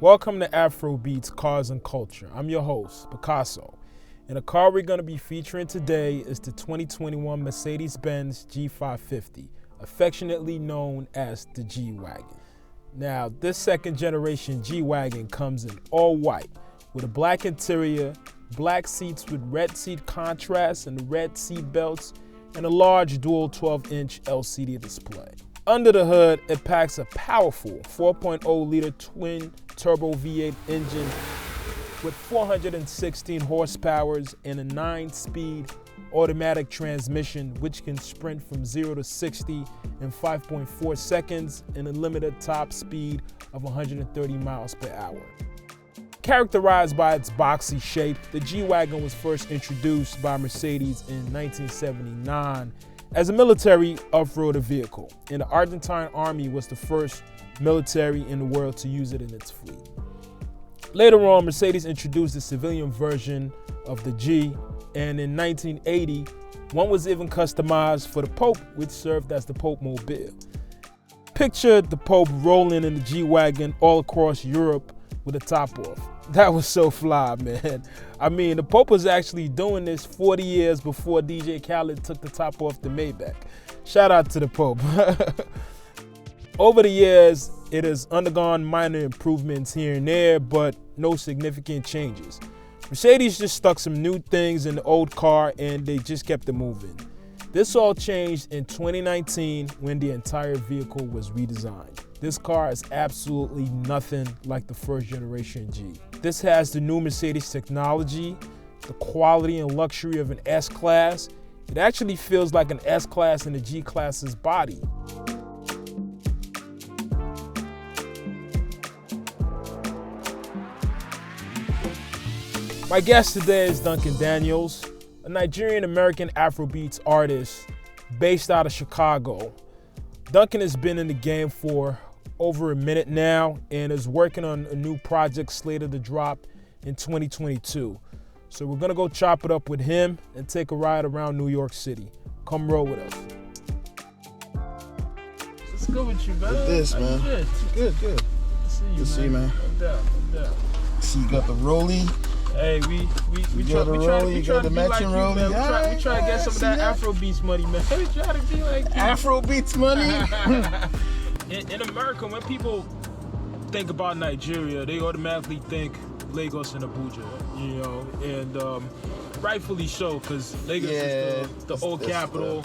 Welcome to Afrobeats, Cars and Culture. I'm your host, Picasso. And the car we're going to be featuring today is the 2021 Mercedes-Benz G550, affectionately known as the G-Wagon. Now, this second generation G-Wagon comes in all white with a black interior, black seats with red seat contrast and red seat belts, and a large dual 12-inch LCD display. Under the hood, it packs a powerful 4.0-liter twin-turbo V8 engine with 416 horsepower and a 9-speed automatic transmission, which can sprint from 0 to 60 in 5.4 seconds and a limited top speed of 130 miles per hour. Characterized by its boxy shape, the G-Wagon was first introduced by Mercedes in 1979 as a military off-roader vehicle, and the Argentine Army was the first military in the world to use it in its fleet. Later on, Mercedes introduced the civilian version of the G, and in 1980, one was even customized for the Pope, which served as the Pope Mobile. Picture the Pope rolling in the G-Wagon all across Europe with the top off. That was so fly, man. I mean, the Pope was actually doing this 40 years before DJ Khaled took the top off the Maybach. Shout out to the Pope. Over the years, it has undergone minor improvements here and there, but no significant changes. Mercedes just stuck some new things in the old car and they just kept it moving. This all changed in 2019 when the entire vehicle was redesigned. This car is absolutely nothing like the first generation G. This has the new Mercedes technology, the quality and luxury of an S-Class. It actually feels like an S-Class in the G-Class's body. My guest today is Duncan, a Nigerian-American Afrobeats artist based out of Chicago. Duncan has been in the game for over a minute now and is working on a new project slated to drop in 2022. So we're gonna go chop it up with him and take a ride around New York City. Come roll with us. What's good with you, man? With this, man. Good. Good. Good to see you, Good to see you, man. No doubt. See, you got the rollie. Hey, we try to matching rollie. Man. We try to get some of that Afrobeats money, man. We try to be like you. Afrobeats money. In America, when people think about Nigeria, they automatically think Lagos and Abuja, you know, and rightfully so, because Lagos is the old capital,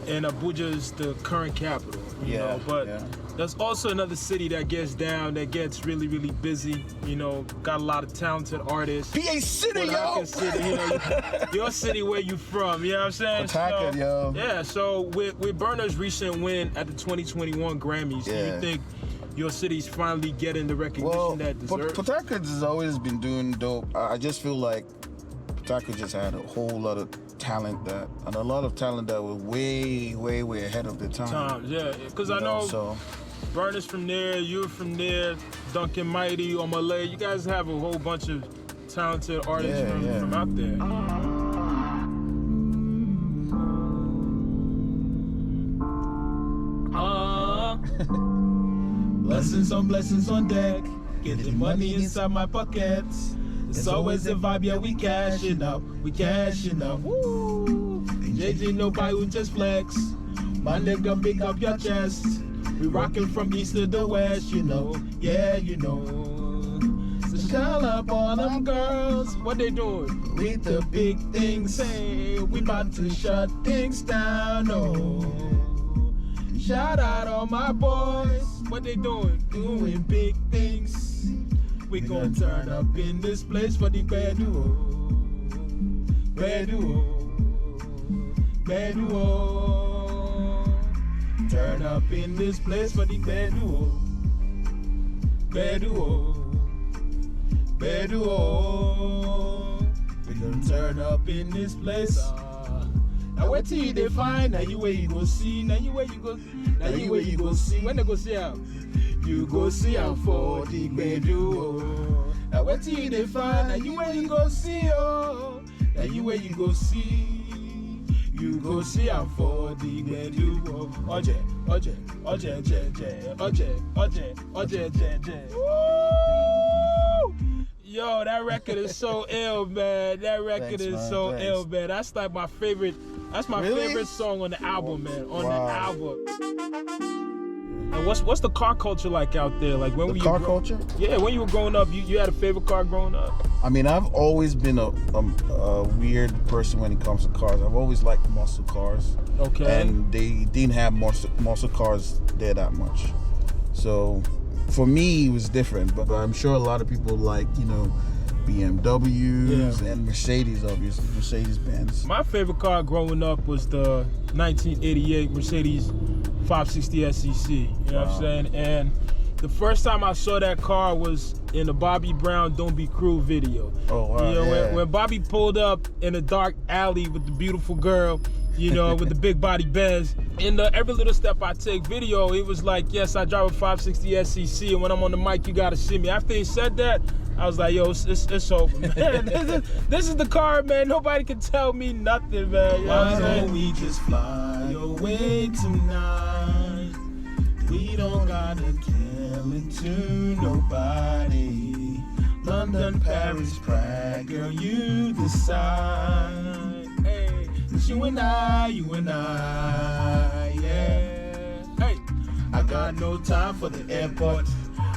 and Abuja is the current capital, you know. But there's also another city that gets down, that gets really, really busy, you know, got a lot of talented artists. PA City, yo! City, you know, your city where you from, you know what I'm saying? Pawtucket, yo. Yeah, so with Burna's recent win at the 2021 Grammys, do you think your city's finally getting the recognition that it deserves? Pawtucket has always been doing dope. I just feel like Pawtucket just had a whole lot of talent that was way ahead of the time. Yeah, because I know Burna's from there, you're from there, Duncan, Mighty, Omale, you guys have a whole bunch of talented artists from out there. Blessings on deck. Get the money inside my pockets. It's always a vibe, yeah, we cashing up. Woo! JJ, nobody who just flex. My nigga, pick up your chest. We rockin' from east to the west, you know. Yeah, you know. So shout up all them girls. What they doing? With the big things, say we about to shut things down, oh. Shout out all my boys. What they doing? Doing big things. We gon' turn up in this place for the bad duo. Turn up in this place for the bad duo. We gon' turn up in this place. Now wait till they find, now you where you go see, now you where you go see. When they go see out, you go see out for the bedu. Now wait till they find, now you where you go see, oh. Now you where you go see, you go see out for the bedu. Oje. Woo! Yo, that record is so ill, man. That record is so ill, man. That's like my favorite. That's my favorite song on the album, man. On the album. And what's the car culture like out there? Like when car culture? Yeah, when you were growing up, you had a favorite car growing up? I mean, I've always been a weird person when it comes to cars. I've always liked muscle cars. Okay. And they didn't have muscle cars there that much. So for me, it was different. But I'm sure a lot of people like, BMWs and Mercedes, obviously, Mercedes-Benz. My favorite car growing up was the 1988 Mercedes 560 SEC. You know what I'm saying? And the first time I saw that car was in the Bobby Brown Don't Be Cruel video. Oh, wow. When Bobby pulled up in a dark alley with the beautiful girl, with the big body Benz. In the Every Little Step I Take video, it was like, yes, I drive a 560 SEC, and when I'm on the mic, you gotta see me. After he said that, I was like, yo, it's over, man. This is the car, man. Nobody can tell me nothing, man. Why don't we just fly away tonight? We don't gotta tell it to nobody. London, Paris, Prague, girl, you decide. Hey, it's you and I, yeah. Hey, I got no time for the airport.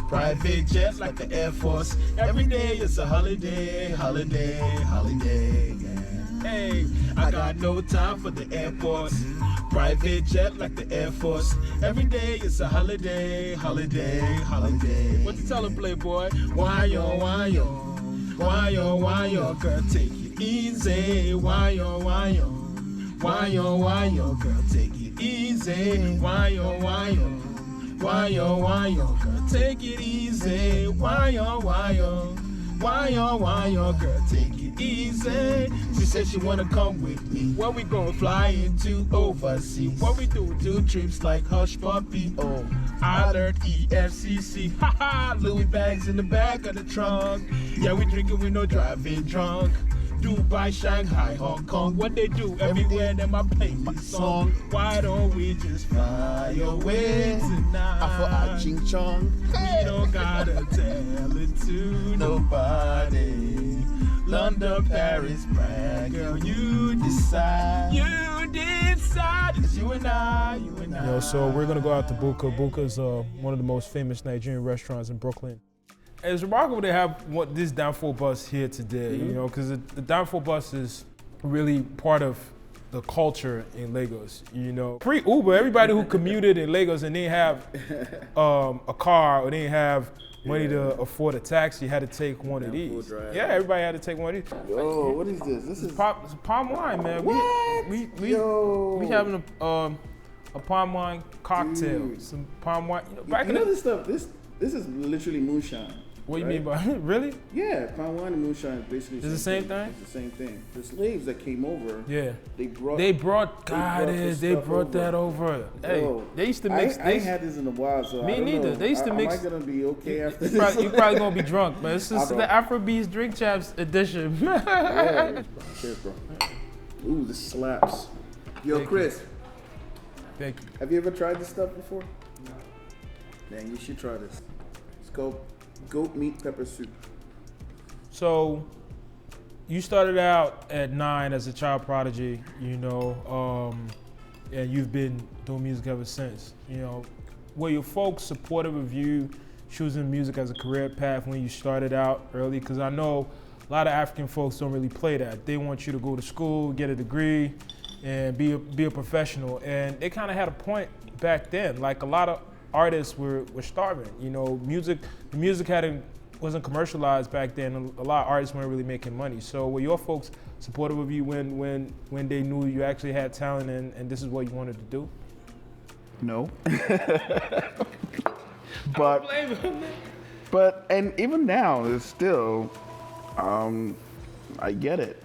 Private jets like the Air Force. Every day is a holiday, yeah. Hey, I got no time for the airport. Private jet like the Air Force. Every day is a holiday. What you tell him, Playboy? Why yo, girl, take it easy. Why yo, girl, take it easy. Why yo, girl, take it easy. Why yo, girl, take it easy. She said she wanna come with me. Where we going? Fly into overseas. What we do? Do trips like Hush Puppy. Oh, I learned EFCC. Haha, Louis bags in the back of the trunk. Yeah, we drinking, we no driving drunk. Dubai, Shanghai, Hong Kong, what they do everywhere, them I play my song. Why don't we just fly away tonight? Ching Chong. We don't gotta tell it to nobody. London, Paris, Prague, girl, you decide. It's you and I. So we're gonna go out to Buka. Buka's one of the most famous Nigerian restaurants in Brooklyn. It's remarkable to have this Downfall bus here today, because the Downfall bus is really part of the culture in Lagos. Pre-Uber, everybody who commuted in Lagos and didn't have a car or didn't have money to afford a taxi had to take one of these. Yeah, everybody had to take one of these. Yo, what is this? This is it's palm wine, man. What? We having a palm wine cocktail, some palm wine. This stuff. This is literally moonshine. What do you mean by really? Yeah, palm wine and moonshine is basically the same thing. It's the same thing. The slaves that came over, they brought that over. Hey, they used to mix. I ain't had this in a while, so me neither. Know. They used to mix. Am I gonna be okay after this? You're probably gonna be drunk, man. This is the Afrobeats Drink Champs edition. Yeah. Cheers, bro. Ooh, this slaps. Yo, Chris. Thank you. Have you ever tried this stuff before? No. Man, you should try this. It's called goat meat pepper soup. So, you started out at 9 as a child prodigy, and you've been doing music ever since. Were your folks supportive of you choosing music as a career path when you started out early? Because I know a lot of African folks don't really play that. They want you to go to school, get a degree, and be a professional. And they kind of had a point back then. Like a lot of artists were starving. The music wasn't commercialized back then. A lot of artists weren't really making money. So were your folks supportive of you when they knew you actually had talent and this is what you wanted to do? No. But and even now it's still I get it,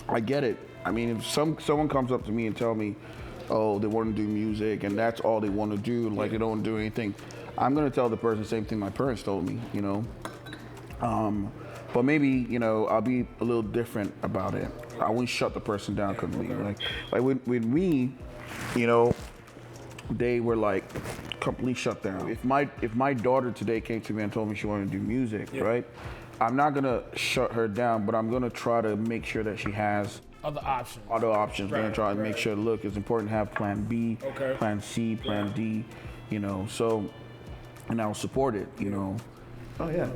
I get it. I mean, if someone comes up to me and tell me, oh, they want to do music and that's all they want to do, like they don't want to do anything, I'm going to tell the person the same thing my parents told me, but maybe, I'll be a little different about it. I wouldn't shut the person down completely. Like with me, they were like, complete shutdown. If my daughter today came to me and told me she wanted to do music, right? I'm not gonna shut her down, but I'm gonna try to make sure that she has Other options. other options. Right, Gonna try to make right. sure, look, it's important to have plan B, Okay. plan C, plan D, you know, so, and I'll support it, you know. Oh yeah,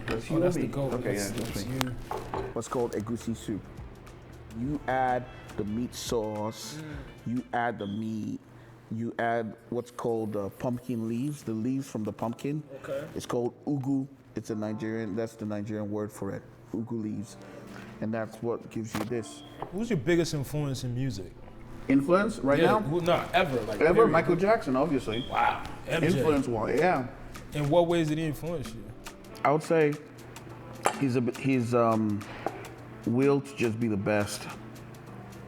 that's you Oh, that's and the me. goal. Okay, yeah, That's that's me. you. What's called egusi soup. You add the meat sauce, you add the meat, you add what's called pumpkin leaves, the leaves from the pumpkin. Okay. It's called ugu. It's that's the Nigerian word for it, ugu leaves. And that's what gives you this. Who's your biggest influence in music? Influence right now? No, ever. Like, Ever, period. Michael Jackson, obviously. Wow. MJ. Influence-wise, yeah. In what ways did he influence you? I would say he's will to just be the best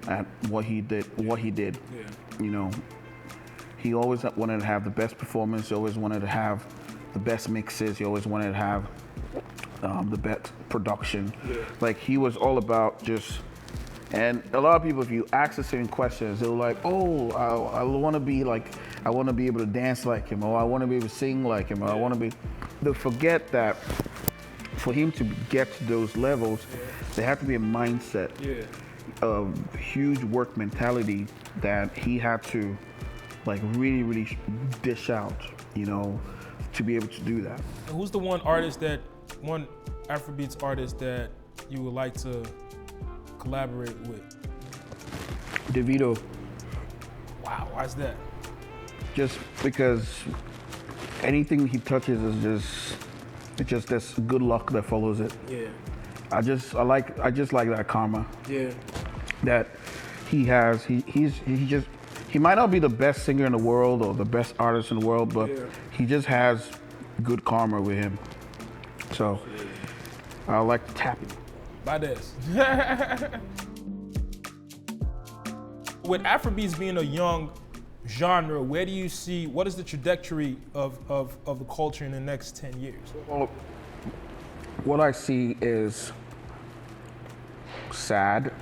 at what he did. Yeah. You know, he always wanted to have the best performance. He always wanted to have the best mixes. He always wanted to have the best production. Yeah. Like he was all about just. And a lot of people, if you ask the same questions, they're like, "Oh, I want to be like, I want to be able to dance like him, or I want to be able to sing like him, or I want to be." They forget that for him to get to those levels, there have to be a mindset, a huge work mentality that he had to, like, really, really dish out, you know, to be able to do that. And who's the one Afrobeats artist that you would like to collaborate with? DeVito. Wow, why's that? Just because anything he touches is just this good luck that follows it. Yeah. I just like that karma Yeah. that he has. He might not be the best singer in the world or the best artist in the world, but he just has good karma with him. So I like to tap it. By this. With Afrobeats being a young genre, where do you see, what is the trajectory of the culture in the next 10 years? Well, what I see is sad.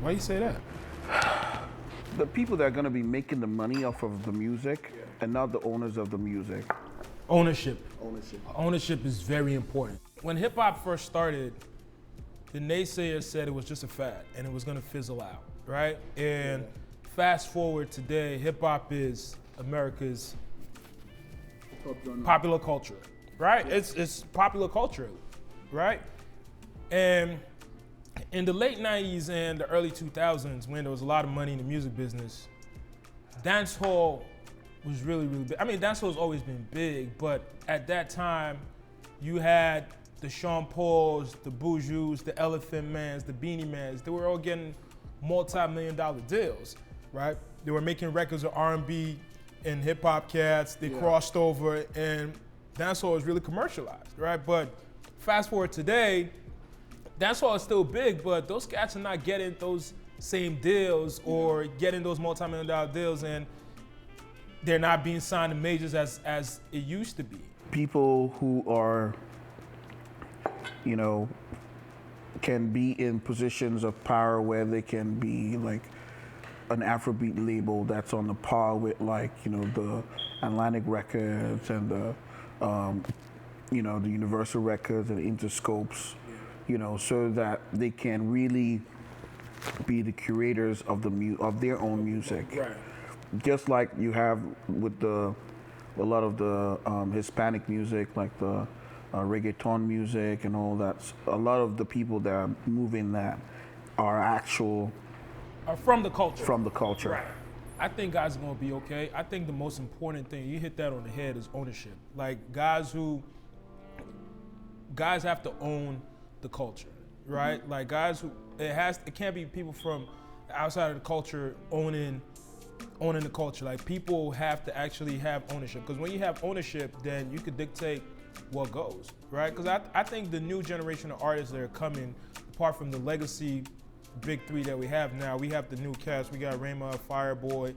Why you say that? The people that are going to be making the money off of the music and not the owners of the music. Ownership. Ownership is very important. When hip hop first started, the naysayers said it was just a fad and it was gonna fizzle out, right? And fast forward today, hip hop is America's popular culture, right? It's popular culture, right? And in the late 90s and the early 2000s, when there was a lot of money in the music business, dancehall was really, really big. I mean, dancehall's always been big, but at that time, you had the Sean Pauls, the Buju's, the Elephant Mans, the Beanie Mans. They were all getting multi-million-dollar deals, right? They were making records of R&B and hip hop cats. They crossed over, and dancehall was really commercialized, right? But fast forward today, dancehall is still big, but those cats are not getting those same deals or getting those multi-million-dollar deals, and they're not being signed to majors as it used to be. People who are, you know, can be in positions of power where they can be like an Afrobeat label that's on the par with, like, you know, the Atlantic Records and the, you know, the Universal Records and the Interscopes, you know, so that they can really be the curators of of their own music. Right. Just like you have with a lot of the Hispanic music, like the reggaeton music and all that. A lot of the people that are moving that are From the culture. from the culture. Right. I think guys are gonna be okay. I think the most important thing, you hit that on the head, is ownership. Like guys have to own the culture, right? Like guys who, it can't be people from outside of the culture owning the culture. Like people have to actually have ownership, because when you have ownership, then you could dictate what goes, right? Because I think the new generation of artists that are coming, apart from the legacy big three that we have now, we have the new cast. We got Rayma, Fireboy,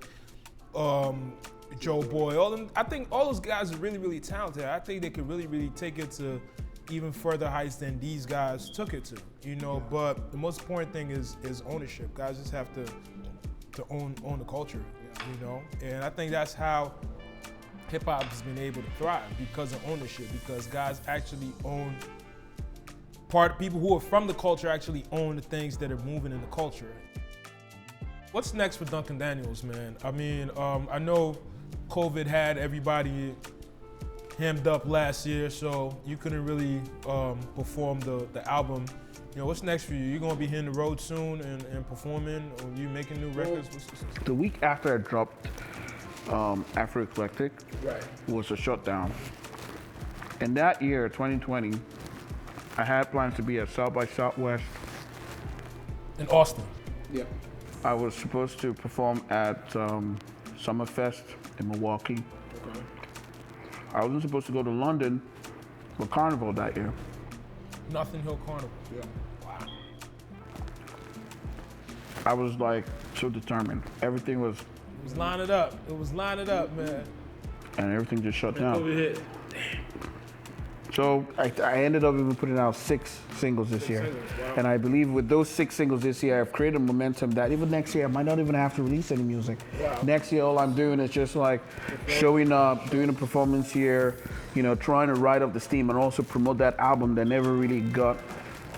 Joe Boy. All them. I think all those guys are really, really talented. I think they could really, really take it to even further heights than these guys took it to, you know. But the most important thing is ownership. Guys just have to own the culture, you know. And I think that's how hip hop has been able to thrive because of ownership, because guys actually own people who are from the culture actually own the things that are moving in the culture. What's next for Duncan Daniels, man? I mean, I know COVID had everybody hemmed up last year, so you couldn't really perform the album. You know, what's next for you? You gonna be hitting the road soon and performing, or you making new records? The week after I dropped Afro Eclectic was a shutdown. And that year, 2020, I had plans to be at South by Southwest. In Austin? Yeah. I was supposed to perform at Summerfest in Milwaukee. Okay. I wasn't supposed to go to London for Carnival that year. Nothing Hill Carnival? Yeah. Wow. I was like so determined. Everything was... It was lining up. It was lining up, man. And everything just shut down. Over here. So I ended up even putting out 6 singles this year. Wow. And I believe with those 6 singles this year, I've created momentum that even next year, I might not even have to release any music. Wow. Next year, all I'm doing is just like showing up, doing a performance here, you know, trying to ride up the steam and also promote that album that never really got,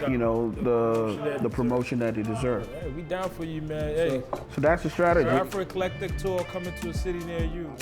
you know, the promotion that it deserved. Hey, we down for you, man. Hey. So that's the strategy. Afro Eclectic tour coming to a city near you.